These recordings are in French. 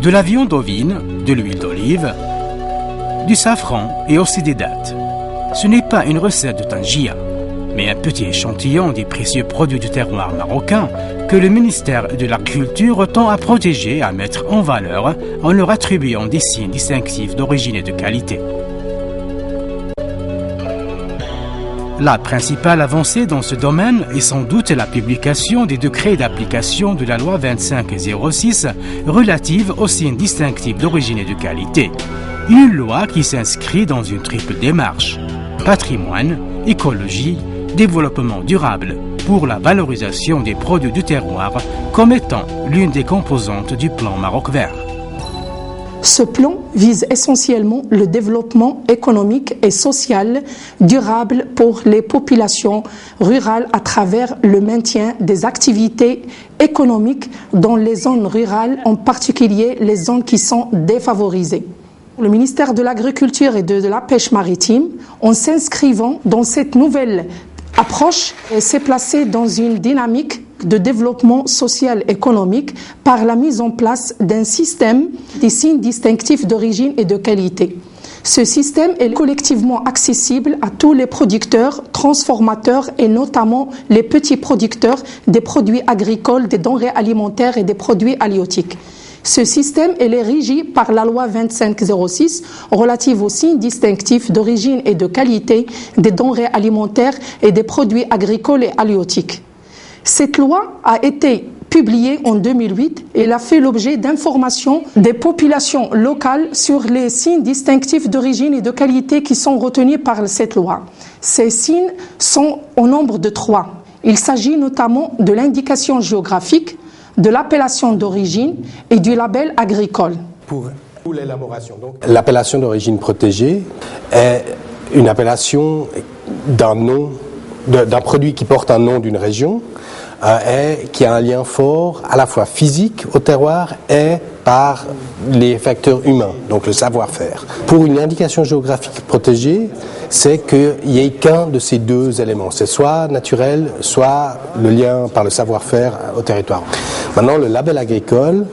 de la viande ovine, de l'huile d'olive, du safran et aussi des dattes. Ce n'est pas une recette de tangia, mais un petit échantillon des précieux produits du terroir marocain que le ministère de l'Agriculture tend à protéger et à mettre en valeur en leur attribuant des signes distinctifs d'origine et de qualité. La principale avancée dans ce domaine est sans doute la publication des décrets d'application de la loi 2506 relative aux signes distinctifs d'origine et de qualité. Une loi qui s'inscrit dans une triple démarche: patrimoine, écologie, développement durable, pour la valorisation des produits du terroir comme étant l'une des composantes du plan Maroc Vert. Ce plan vise essentiellement le développement économique et social durable pour les populations rurales à travers le maintien des activités économiques dans les zones rurales, en particulier les zones qui sont défavorisées. Le ministère de l'Agriculture et de la Pêche maritime, en s'inscrivant dans cette nouvelle approche, s'est placé dans une dynamique de développement social économique par la mise en place d'un système des signes distinctifs d'origine et de qualité. Ce système est collectivement accessible à tous les producteurs, transformateurs et notamment les petits producteurs des produits agricoles, des denrées alimentaires et des produits halieutiques. Ce système est régi par la loi 2506 relative aux signes distinctifs d'origine et de qualité des denrées alimentaires et des produits agricoles et halieutiques. Cette loi a été publiée en 2008 et elle a fait l'objet d'informations des populations locales sur les signes distinctifs d'origine et de qualité qui sont retenus par cette loi. Ces signes sont au nombre de 3. Il s'agit notamment de l'indication géographique, de l'appellation d'origine et du label agricole. Pour l'élaboration, l'appellation d'origine protégée est une appellation d'un nom, d'un produit qui porte un nom d'une région et qui a un lien fort à la fois physique au terroir et par les facteurs humains, donc le savoir-faire. Pour une indication géographique protégée, c'est qu'il n'y ait qu'un de ces deux éléments. C'est soit naturel, soit le lien par le savoir-faire au territoire. Maintenant, le label agricole,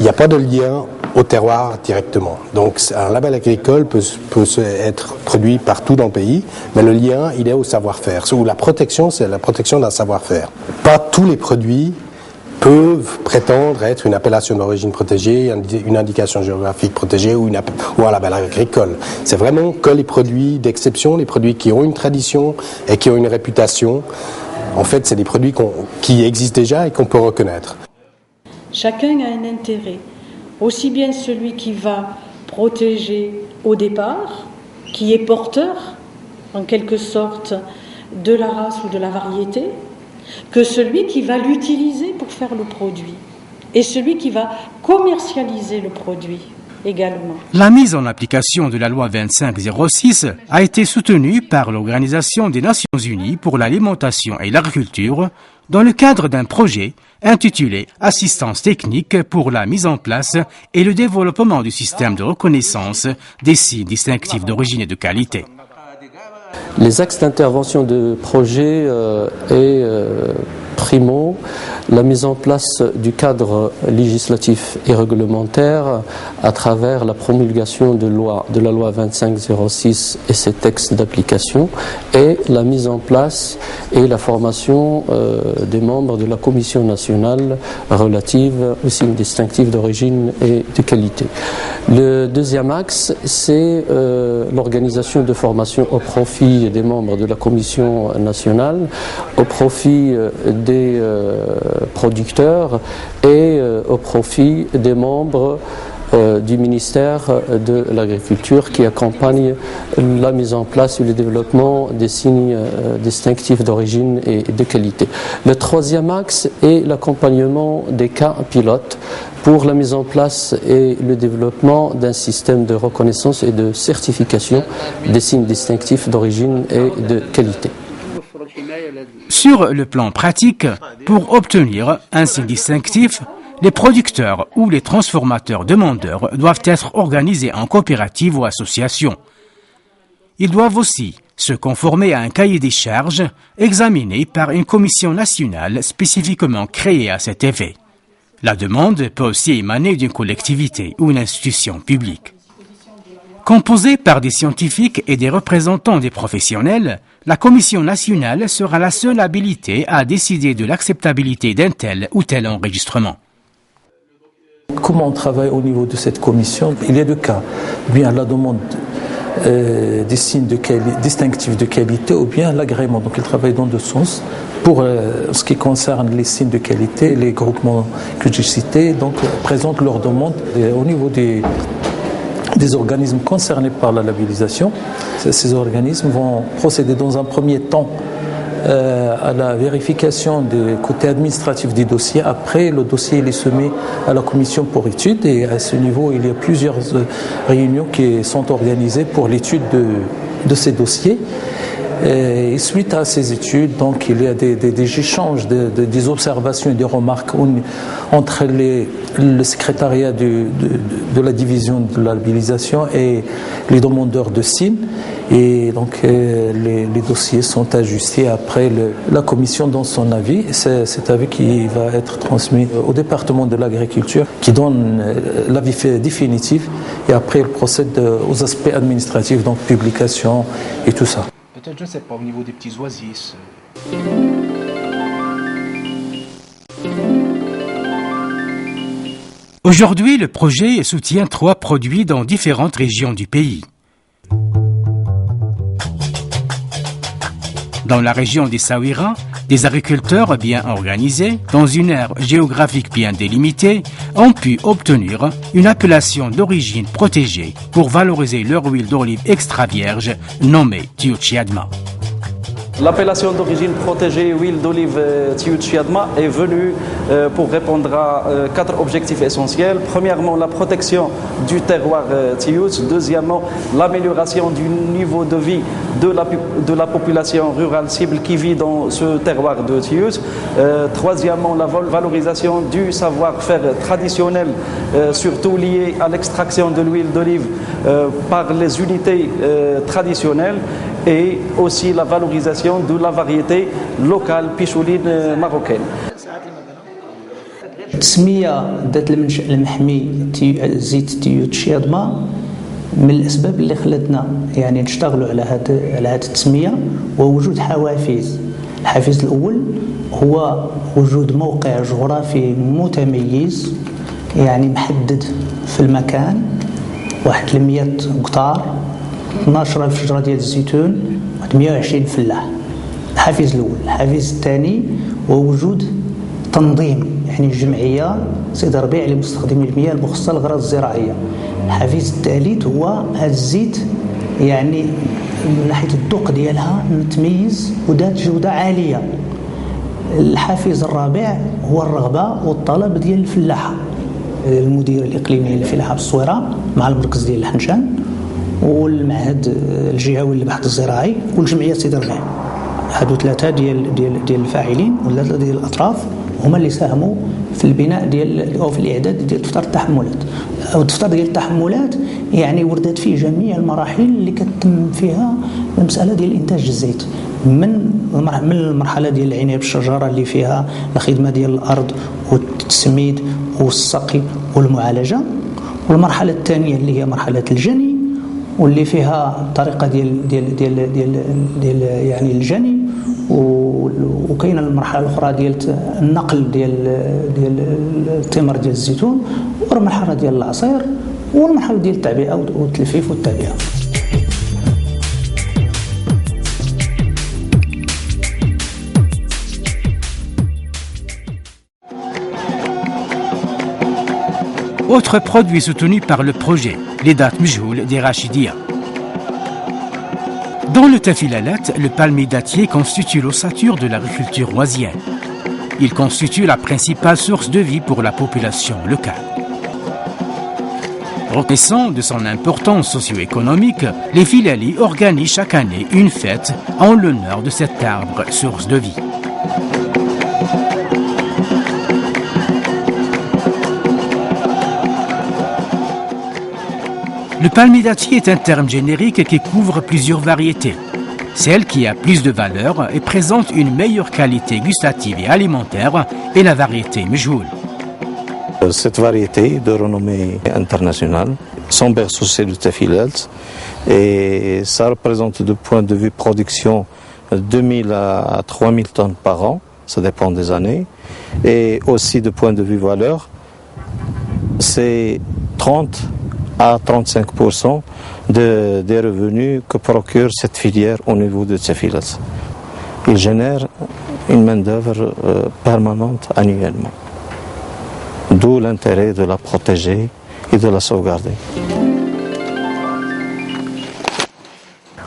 il n'y a pas de lien au terroir directement. Donc un label agricole peut être produit partout dans le pays, mais le lien, il est au savoir-faire. Ou la protection, c'est la protection d'un savoir-faire. Pas tous les produits peuvent prétendre être une appellation d'origine protégée, une indication géographique protégée ou un label agricole. C'est vraiment que les produits d'exception, les produits qui ont une tradition et qui ont une réputation. En fait, c'est des produits qui existent déjà et qu'on peut reconnaître. Chacun a un intérêt, aussi bien celui qui va protéger au départ, qui est porteur, en quelque sorte, de la race ou de la variété, que celui qui va l'utiliser pour faire le produit, et celui qui va commercialiser le produit également. La mise en application de la loi 2506 a été soutenue par l'Organisation des Nations Unies pour l'alimentation et l'agriculture dans le cadre d'un projet intitulé « Assistance technique pour la mise en place et le développement du système de reconnaissance des signes distinctifs d'origine et de qualité ». Les axes d'intervention de projet est primo la mise en place du cadre législatif et réglementaire à travers la promulgation de la loi 2506 et ses textes d'application, et la mise en place et la formation des membres de la Commission nationale relative aux signes distinctifs d'origine et de qualité. Le deuxième axe, c'est l'organisation de formation au profit des membres de la Commission nationale, au profit des producteurs et au profit des membres du ministère de l'Agriculture qui accompagne la mise en place et le développement des signes distinctifs d'origine et de qualité. Le troisième axe est l'accompagnement des cas pilotes pour la mise en place et le développement d'un système de reconnaissance et de certification des signes distinctifs d'origine et de qualité. Sur le plan pratique, pour obtenir un signe distinctif, les producteurs ou les transformateurs demandeurs doivent être organisés en coopérative ou association. Ils doivent aussi se conformer à un cahier des charges examiné par une commission nationale spécifiquement créée à cet effet. La demande peut aussi émaner d'une collectivité ou une institution publique. Composée par des scientifiques et des représentants des professionnels, la Commission nationale sera la seule habilitée à décider de l'acceptabilité d'un tel ou tel enregistrement. Comment on travaille au niveau de cette commission? Il y a deux cas. Bien la demande des signes distinctifs de qualité ou bien l'agrément. Donc ils travaillent dans deux sens. Pour ce qui concerne les signes de qualité, les groupements que j'ai cités donc, présentent leur demande au niveau des organismes concernés par la labellisation. Ces organismes vont procéder dans un premier temps à la vérification du côté administratif des dossiers. Après, le dossier il est soumis à la commission pour étude et à ce niveau, il y a plusieurs réunions qui sont organisées pour l'étude de ces dossiers. Et suite à ces études, donc, il y a des échanges, des observations et des remarques entre le secrétariat de la division de la labellisation et les demandeurs de signes. Et donc les dossiers sont ajustés après la commission dans son avis. C'est cet avis qui va être transmis au département de l'agriculture qui donne l'avis définitif et après il procède aux aspects administratifs, donc publication et tout ça. Peut-être, je ne sais pas, au niveau des petits oasis. Aujourd'hui, le projet soutient 3 produits dans différentes régions du pays. Dans la région des Saouira, des agriculteurs bien organisés, dans une aire géographique bien délimitée, ont pu obtenir une appellation d'origine protégée pour valoriser leur huile d'olive extra vierge nommée Tiouchiadma. L'appellation d'origine protégée huile d'olive Tiouchiadma est venue pour répondre à 4 objectifs essentiels. Premièrement, la protection du terroir Tious. Deuxièmement, l'amélioration du niveau de vie de la population rurale cible qui vit dans ce terroir de Tious. Troisièmement, la valorisation du savoir-faire traditionnel, surtout lié à l'extraction de l'huile d'olive par les unités traditionnelles. Et aussi la valorisation de la variété locale pichouline marocaine. التسمية ذات المنشأ المحمي زيت تيوتشيادما من الأسباب اللي خلتنا يعني نشتغلوا على هذه التسمية ووجود حوافز. الحافز الأول هو وجود موقع جغرافي متميز يعني محدد في المكان 100 قطار 12,000 شجرة ديال الزيتون و 120 فلاح. الحافز الأول. الحافز الثاني هو وجود تنظيم يعني الجمعية سيد ربيع لمستخدمي المياه المخصصة للأغراض الزراعية. الحافز الثالث هو هذا الزيت يعني من ناحية الذوق ديالها متميز وذات جودة عالية. الحافز الرابع هو الرغبة والطلب ديال الفلاحة. المدير الإقليمي للفلاحة بالصويرة مع المركز ديال الحنشان والمعهد الجهوي للبحث الزراعي والجمعيه سيدي ربيع. هادو 3 ديال الفاعلين ولا ديال الاطراف هما اللي ساهموا في البناء ديال او في الاعداد ديال دفتر التحملات. او الدفتر ديال التحملات يعني وردت فيه جميع المراحل اللي كتم فيها المساله ديال انتاج الزيت من المرحله ديال العنايه بالشجره اللي فيها الخدمه ديال الارض والتسميد والسقي والمعالجه، والمرحله الثانيه اللي هي مرحله الجني واللي فيها طريقه ديال يعني الجني، وكاينه المرحله الاخرى ديال النقل ديال التمر ديال الزيتون، والمرحله ديال العصير، والمرحله ديال التعبئه والتلفيف والتعبئه. Autre produit soutenu par le projet, les dattes mjhoul des Rachidia. Dans le tafilalat, le palmier dattier constitue l'ossature de l'agriculture oisienne. Il constitue la principale source de vie pour la population locale. Reconnaissant de son importance socio-économique, les Filali organisent chaque année une fête en l'honneur de cet arbre source de vie. Le palmier dattier est un terme générique qui couvre plusieurs variétés. Celle qui a plus de valeur et présente une meilleure qualité gustative et alimentaire est la variété mjhoul. Cette variété de renommée internationale, son berceau c'est le Tafilalt et ça représente du point de vue production 2000 à 3000 tonnes par an, ça dépend des années, et aussi de point de vue valeur, c'est 30 à 35% des revenus que procure cette filière au niveau de Tafilalt. Il génère une main-d'œuvre permanente annuellement. D'où l'intérêt de la protéger et de la sauvegarder.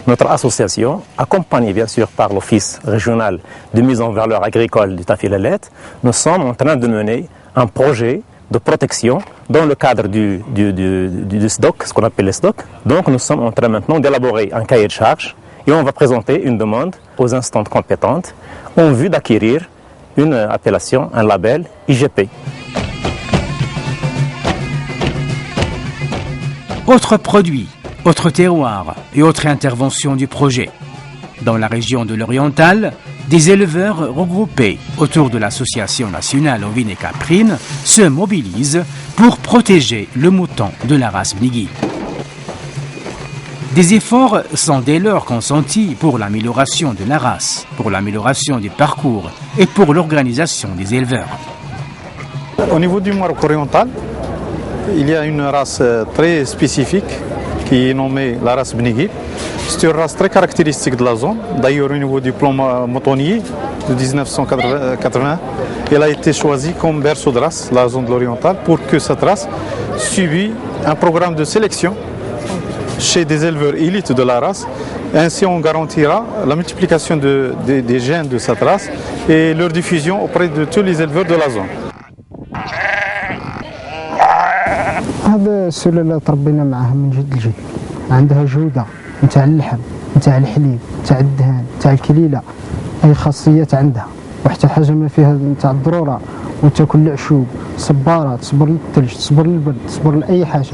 Notre association, accompagnée bien sûr par l'Office régional de mise en valeur agricole du Tafilalet, nous sommes en train de mener un projet de protection dans le cadre du SDOC, ce qu'on appelle le SDOC. Donc nous sommes en train maintenant d'élaborer un cahier de charges et on va présenter une demande aux instances compétentes en vue d'acquérir une appellation, un label IGP. Autres produits, autres terroirs et autres interventions du projet. Dans la région de l'Oriental, des éleveurs regroupés autour de l'Association nationale ovine et caprine se mobilisent pour protéger le mouton de la race Bnigui. Des efforts sont dès lors consentis pour l'amélioration de la race, pour l'amélioration du parcours et pour l'organisation des éleveurs. Au niveau du Maroc oriental, il y a une race très spécifique qui est nommée la race Bnigui. C'est une race très caractéristique de la zone. D'ailleurs, au niveau du plan moutonnier de 1980, elle a été choisie comme berceau de race, la zone de l'oriental, pour que cette race subisse un programme de sélection chez des éleveurs élites de la race. Ainsi, on garantira la multiplication des gènes de cette race et leur diffusion auprès de tous les éleveurs de la zone. هذا السلالة تربينا معها من جد الجد، عندها جودة نتاع اللحم نتاع الحليب نتاع الدهان نتاع الكليلة، أي خاصيات عندها وحتى حاجة ما فيها نتاع الضرورة وتاكل العشوب صبارة تصبر للثلج تصبر للبرد تصبر لأي حاجة.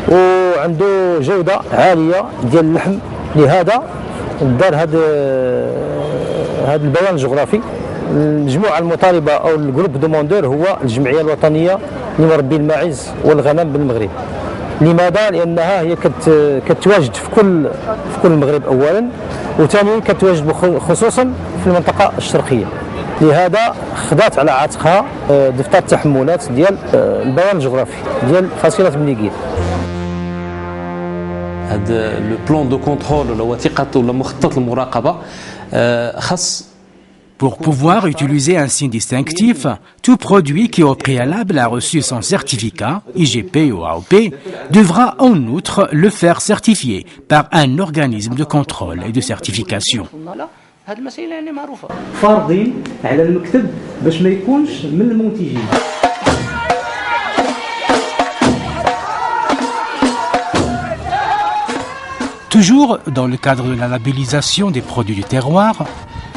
وعنده جودة عالية ديال اللحم، لهذا دار هذا البيان الجغرافي. الجموعة المطالبة أو الجروب دوموندور هو الجمعية الوطنية لمربي الماعز والغنم بالمغرب. لماذا؟ لأنها هي كتواجد في كل المغرب أولا، وثانيا كتواجد خصوصا في المنطقة الشرقية. لهذا خضعت على عاتقها دفتر التحملات ديال البيان الجغرافي ديال فصيلة بنيكيل. هذا لو بلان دو كونترول ولا وثيقة ولا مخطط المراقبة خاص. Pour pouvoir utiliser un signe distinctif, tout produit qui au préalable a reçu son certificat, IGP ou AOP, devra en outre le faire certifier par un organisme de contrôle et de certification. Toujours dans le cadre de la labellisation des produits du terroir,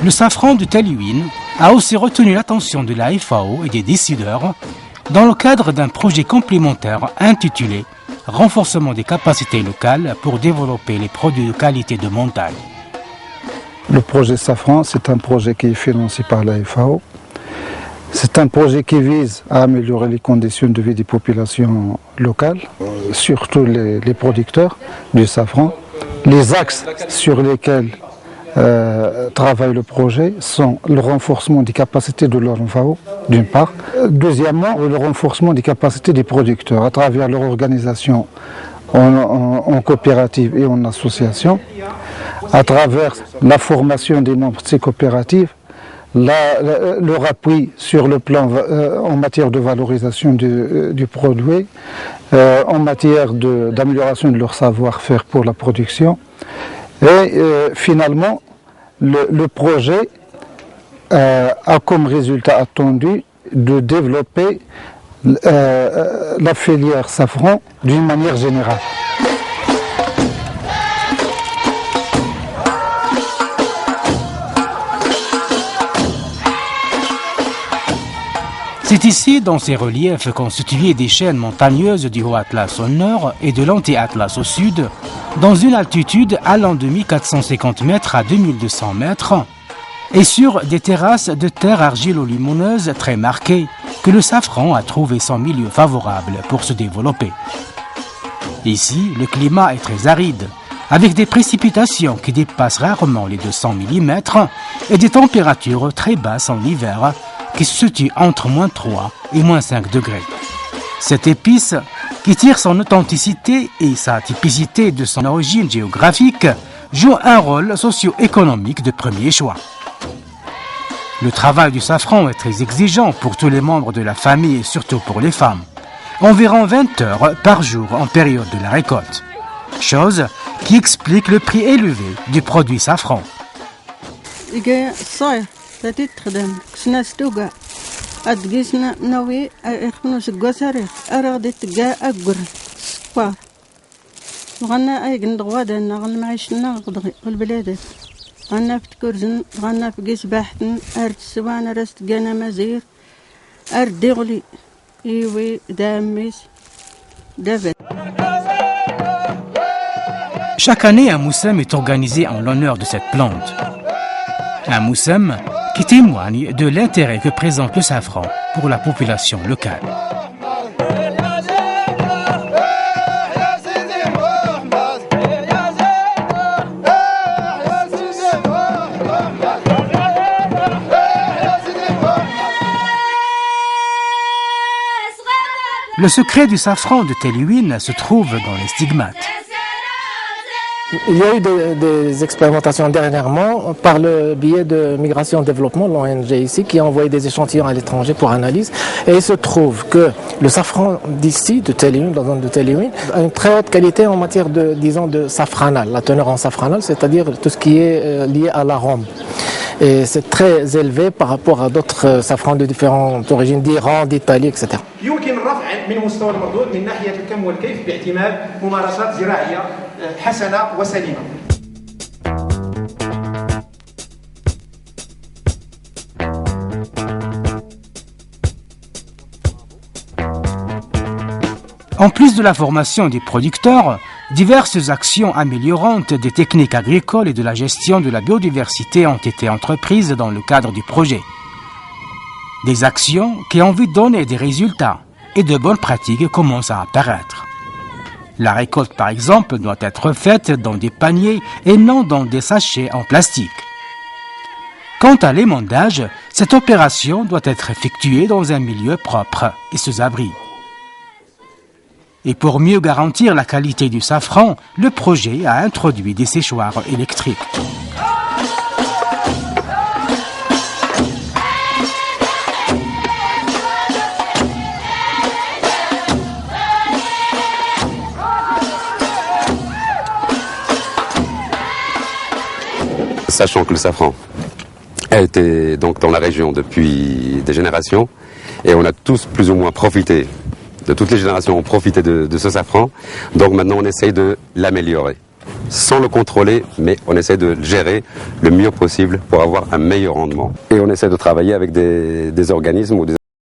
le safran de Talouine a aussi retenu l'attention de la FAO et des décideurs dans le cadre d'un projet complémentaire intitulé « Renforcement des capacités locales pour développer les produits de qualité de montagne ». Le projet Safran, c'est un projet qui est financé par la FAO. C'est un projet qui vise à améliorer les conditions de vie des populations locales, surtout les producteurs du safran. Les axes sur lesquels travaille le projet sont le renforcement des capacités de leur FAO, d'une part. Deuxièmement, le renforcement des capacités des producteurs à travers leur organisation en coopérative et en association, à travers la formation des membres de ces coopératives, leur appui sur le plan en matière de valorisation du produit, en matière d'amélioration de leur savoir-faire pour la production. Et finalement, le projet a comme résultat attendu de développer la filière safran d'une manière générale. C'est ici, dans ces reliefs constitués des chaînes montagneuses du Haut Atlas au nord et de l'Anti-Atlas au sud, dans une altitude allant de 1450 mètres à 2200 mètres, et sur des terrasses de terre argilo-limoneuse très marquées, que le safran a trouvé son milieu favorable pour se développer. Ici, le climat est très aride, avec des précipitations qui dépassent rarement les 200 mm et des températures très basses en hiver qui se situent entre -3 et -5 degrés. Cette épice, qui tire son authenticité et sa typicité de son origine géographique, joue un rôle socio-économique de premier choix. Le travail du safran est très exigeant pour tous les membres de la famille et surtout pour les femmes. Environ 20 heures par jour en période de la récolte. Chose qui explique le prix élevé du produit safran. Chaque année, un moussem est organisé en l'honneur de cette plante. Un moussem qui témoigne de l'intérêt que présente le safran pour la population locale. Le secret du safran de Telouine se trouve dans les stigmates. Il y a eu des expérimentations dernièrement par le biais de Migration Développement, l'ONG ici, qui a envoyé des échantillons à l'étranger pour analyse. Et il se trouve que le safran d'ici, de Telouine, dans la zone de Telouine, a une très haute qualité en matière de, disons, de safranal, la teneur en safranal, c'est-à-dire tout ce qui est lié à l'arôme. Et c'est très élevé par rapport à d'autres safrans de différentes origines, d'Iran, d'Italie, etc. يمكن الرفع من مستوى المردود من ناحية الكم والكيف باعتماد ممارسات زراعية حسنة وسليمة. En plus de la formation des producteurs, diverses actions améliorantes des techniques agricoles et de la gestion de la biodiversité ont été entreprises dans le cadre du projet. Des actions qui ont vu donner des résultats et de bonnes pratiques commencent à apparaître. La récolte, par exemple, doit être faite dans des paniers et non dans des sachets en plastique. Quant à l'émondage, cette opération doit être effectuée dans un milieu propre et sous abri. Et pour mieux garantir la qualité du safran, le projet a introduit des séchoirs électriques. Sachant que le safran a été donc dans la région depuis des générations et on a tous plus ou moins profité, de toutes les générations ont profité de ce safran, donc maintenant on essaye de l'améliorer. Sans le contrôler, mais on essaie de le gérer le mieux possible pour avoir un meilleur rendement. Et on essaie de travailler avec des organismes ou des